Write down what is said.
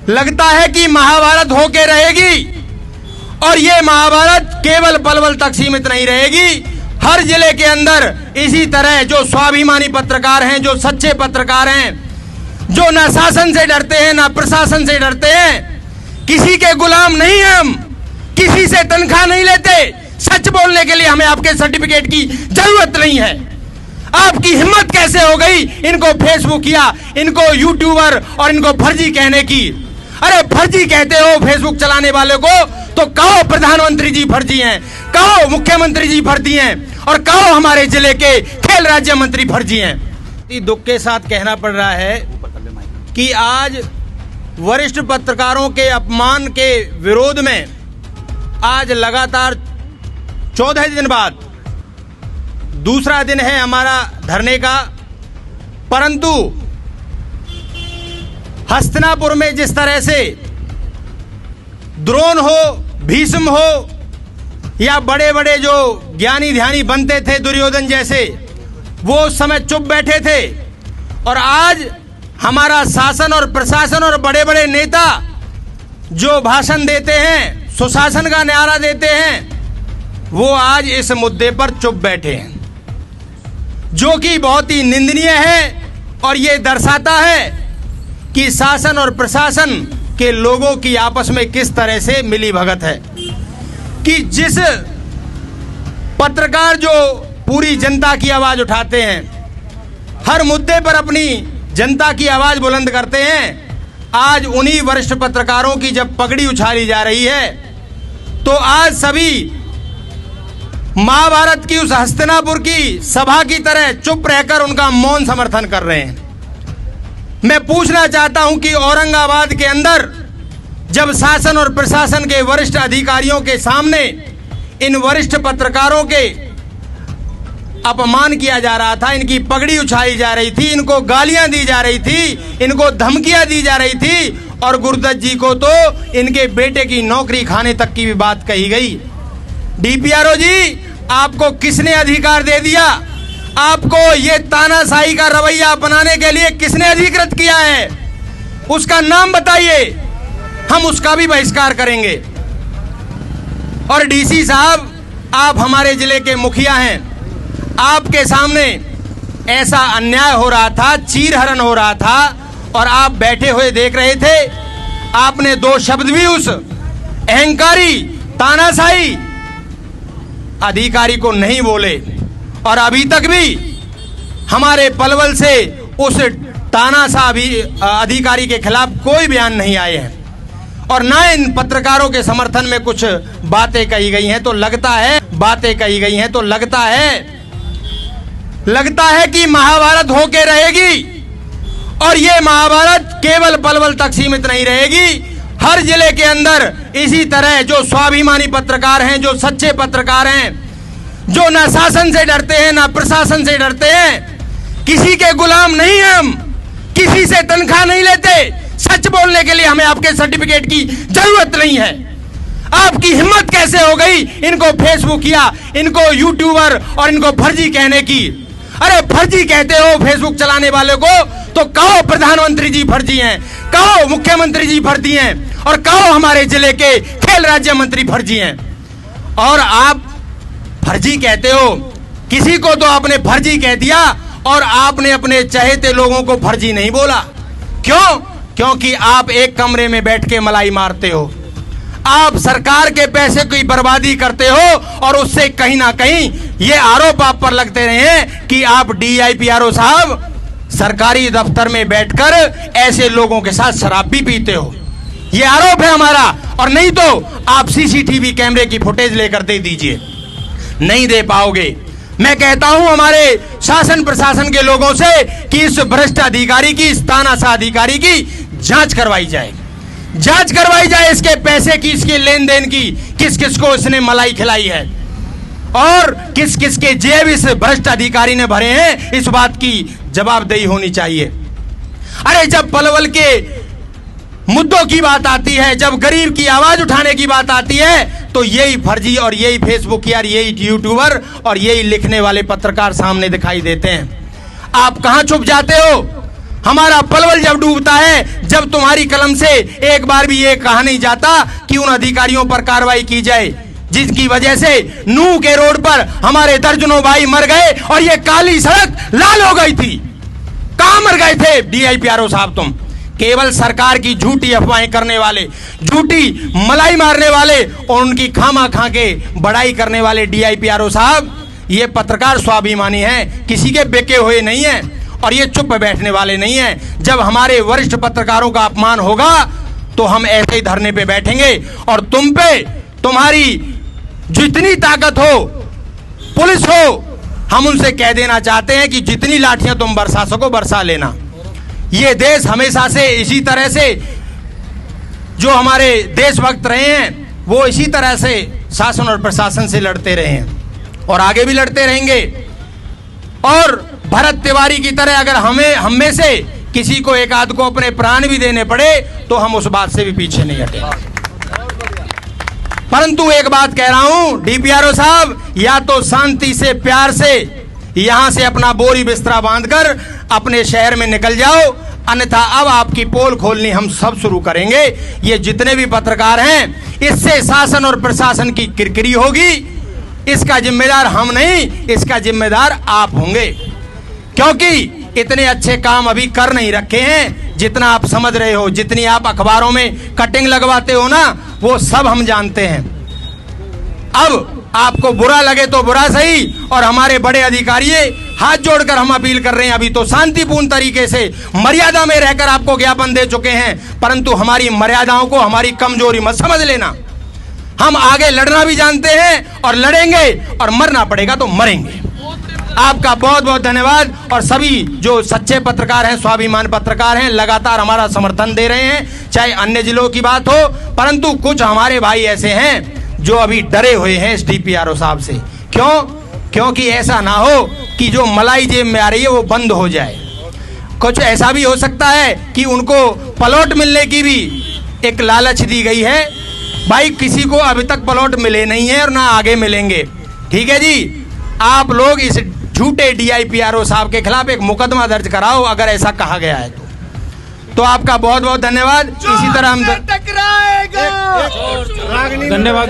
लगता है कि महाभारत होके रहेगी और ये महाभारत केवल पलवल तक सीमित नहीं रहेगी। हर जिले के अंदर इसी तरह जो स्वाभिमानी पत्रकार हैं, जो सच्चे पत्रकार हैं, जो ना शासन से डरते हैं ना प्रशासन से डरते हैं, किसी के गुलाम नहीं हैं हम, किसी से तनख्वाह नहीं लेते। सच बोलने के लिए हमें आपके सर्टिफिकेट की जरूरत नहीं है। आपकी हिम्मत कैसे हो गई इनको फेसबुक या इनको यूट्यूबर और इनको फर्जी कहने की? अरे फर्जी कहते हो फेसबुक चलाने वाले को, तो कहो प्रधानमंत्री जी फर्जी हैं, कहो मुख्यमंत्री जी फर्जी हैं, और कहो हमारे जिले के खेल राज्य मंत्री फर्जी हैं। दुख के साथ कहना पड़ रहा है कि आज वरिष्ठ पत्रकारों के अपमान के विरोध में आज लगातार 14 दिन बाद दूसरा दिन है हमारा धरने का। परंतु हस्तिनापुर में जिस तरह से द्रोण हो, भीष्म हो या बड़े बड़े जो ज्ञानी ध्यानी बनते थे दुर्योधन जैसे, वो उस समय चुप बैठे थे, और आज हमारा शासन और प्रशासन और बड़े बड़े नेता जो भाषण देते हैं, सुशासन का नारा देते हैं, वो आज इस मुद्दे पर चुप बैठे हैं, जो कि बहुत ही निंदनीय है। और ये दर्शाता है कि शासन और प्रशासन के लोगों की आपस में किस तरह से मिली भगत है, कि जिस पत्रकार जो पूरी जनता की आवाज उठाते हैं, हर मुद्दे पर अपनी जनता की आवाज बुलंद करते हैं, आज उन्हीं वरिष्ठ पत्रकारों की जब पगड़ी उछाली जा रही है, तो आज सभी महाभारत की उस हस्तिनापुर की सभा की तरह चुप रहकर उनका मौन समर्थन कर रहे हैं। मैं पूछना चाहता हूं कि औरंगाबाद के अंदर जब शासन और प्रशासन के वरिष्ठ अधिकारियों के सामने इन वरिष्ठ पत्रकारों के अपमान किया जा रहा था, इनकी पगड़ी उछाली जा रही थी, इनको गालियां दी जा रही थी, इनको धमकियां दी जा रही थी, और गुरुदत्त जी को तो इनके बेटे की नौकरी खाने तक की भी बात कही गई। डीपीआरओ जी, आपको किसने अधिकार दे दिया? आपको ये तानाशाही का रवैया अपनाने के लिए किसने अधिकृत किया है? उसका नाम बताइए, हम उसका भी बहिष्कार करेंगे। और डीसी साहब, आप हमारे जिले के मुखिया हैं, आपके सामने ऐसा अन्याय हो रहा था, चीरहरण हो रहा था, और आप बैठे हुए देख रहे थे। आपने दो शब्द भी उस अहंकारी तानाशाही अधिकारी को नहीं बोले, और अभी तक भी हमारे पलवल से उस तानाशाही अधिकारी के खिलाफ कोई बयान नहीं आए हैं, और ना इन पत्रकारों के समर्थन में कुछ बातें कही गई हैं। तो लगता है कि महाभारत होके रहेगी, और ये महाभारत केवल पलवल तक सीमित नहीं रहेगी। हर जिले के अंदर इसी तरह जो स्वाभिमानी पत्रकार हैं, जो सच्चे पत्रकार हैं, जो ना शासन से डरते हैं ना प्रशासन से डरते हैं, किसी के गुलाम नहीं हैं हम, किसी से तनख्वाह नहीं लेते। सच बोलने के लिए हमें आपके सर्टिफिकेट की जरूरत नहीं है। आपकी हिम्मत कैसे हो गई इनको फेसबुक या इनको यूट्यूबर और इनको फर्जी कहने की? अरे फर्जी कहते हो फेसबुक चलाने वाले को, तो कहो प्रधानमंत्री जी फर्जी हैं, कहो मुख्यमंत्री जी फर्जी हैं, और कहो हमारे जिले के खेल राज्य मंत्री फर्जी हैं। और आप फर्जी कहते हो, किसी को तो आपने फर्जी कह दिया, और आपने अपने चहेते लोगों को फर्जी नहीं बोला। क्यों? क्योंकि आप एक कमरे में बैठ के मलाई मारते हो, आप सरकार के पैसे की बर्बादी करते हो, और उससे कहीं ना कहीं ये आरोप आप पर लगते रहे हैं कि आप डीआईपीआरओ साहब सरकारी दफ्तर में बैठकर ऐसे लोगों के साथ शराब भी पीते हो। ये आरोप है हमारा, और नहीं तो आप सीसीटीवी कैमरे की फुटेज लेकर दे दीजिए। नहीं दे पाओगे। मैं कहता हूं हमारे शासन प्रशासन के लोगों से कि इस भ्रष्ट अधिकारी की, इस तानाशाह अधिकारी की जांच करवाई जाए, जांच करवाई जाए इसके पैसे की, इसके लेन देन की, किस किस को इसने मलाई खिलाई है, और किस किस के जेब इस भ्रष्ट अधिकारी ने भरे हैं, इस बात की जवाबदेही होनी चाहिए। अरे जब पलवल के मुद्दों की बात आती है, जब गरीब की आवाज उठाने की बात आती है, तो यही फर्जी और यही फेसबुक यार, यही यूट्यूबर और यही लिखने वाले पत्रकार सामने दिखाई देते हैं। आप कहां छुप जाते हो? हमारा पलवल जब डूबता है, जब तुम्हारी कलम से एक बार भी ये कहा नहीं जाता कि उन अधिकारियों पर कार्रवाई की जाए जिसकी वजह से नूह के रोड पर हमारे दर्जनों भाई मर गए और ये काली सड़क लाल हो गई थी। कहां मर गए थे DIPRO साहब? तुम केवल सरकार की झूठी अफवाहें करने वाले, झूठी मलाई मारने वाले और उनकी खामा खा के बड़ाई करने वाले DIPRO साहब, ये पत्रकार स्वाभिमानी हैं, किसी के बेके हुए नहीं हैं और ये चुप बैठने वाले नहीं हैं। जब हमारे वरिष्ठ पत्रकारों का अपमान होगा तो हम ऐसे ही धरने पे बैठेंगे और तुम पे तुम्हारी जितनी ताकत हो, पुलिस हो, हम उनसे कह देना चाहते हैं कि जितनी लाठियां तुम बरसा सको बरसा लेना। ये देश हमेशा से इसी तरह से, जो हमारे देशभक्त रहे हैं वो इसी तरह से शासन और प्रशासन से लड़ते रहे हैं और आगे भी लड़ते रहेंगे। और भरत तिवारी की तरह अगर हम में से किसी को एक आध को अपने प्राण भी देने पड़े तो हम उस बात से भी पीछे नहीं हटेंगे। परंतु एक बात कह रहा हूं DPRO साहब, या तो शांति से प्यार से यहां से अपना बोरी बिस्तरा बांधकर अपने शहर में निकल जाओ, अन्यथा अब आपकी पोल खोलनी हम सब शुरू करेंगे। ये जितने भी पत्रकार हैं, इससे शासन और प्रशासन की किरकिरी होगी। इसका जिम्मेदार हम नहीं, इसका जिम्मेदार आप होंगे, क्योंकि इतने अच्छे काम अभी कर नहीं रखे हैं जितना आप समझ रहे हो। जितनी आप अखबारों में कटिंग लगवाते हो ना, वो सब हम जानते हैं। अब आपको बुरा लगे तो बुरा सही, और हमारे बड़े अधिकारी हाथ जोड़कर हम अपील कर रहे हैं, अभी तो शांतिपूर्ण तरीके से मर्यादा में रहकर आपको ज्ञापन दे चुके हैं, परंतु हमारी मर्यादाओं को हमारी कमजोरी मत समझ लेना। हम आगे लड़ना भी जानते हैं और लड़ेंगे, और मरना पड़ेगा तो मरेंगे। आपका बहुत बहुत धन्यवाद। और सभी जो सच्चे पत्रकार हैं, स्वाभिमान पत्रकार हैं, लगातार हमारा समर्थन दे रहे हैं, चाहे अन्य जिलों की बात हो। परंतु कुछ हमारे भाई ऐसे हैं जो अभी डरे हुए हैं इस DPRO साहब से। क्यों? क्योंकि ऐसा ना हो कि जो मलाई जेब में आ रही है वो बंद हो जाए। कुछ ऐसा भी हो सकता है कि उनको प्लॉट मिलने की भी एक लालच दी गई है। भाई, किसी को अभी तक प्लॉट मिले नहीं है और ना आगे मिलेंगे। ठीक है जी, आप लोग इस झूठे DIPRO साहब के खिलाफ एक मुकदमा दर्ज कराओ अगर ऐसा कहा गया है तो आपका बहुत बहुत धन्यवाद। इसी तरह हम टकराएगा। धन्यवाद।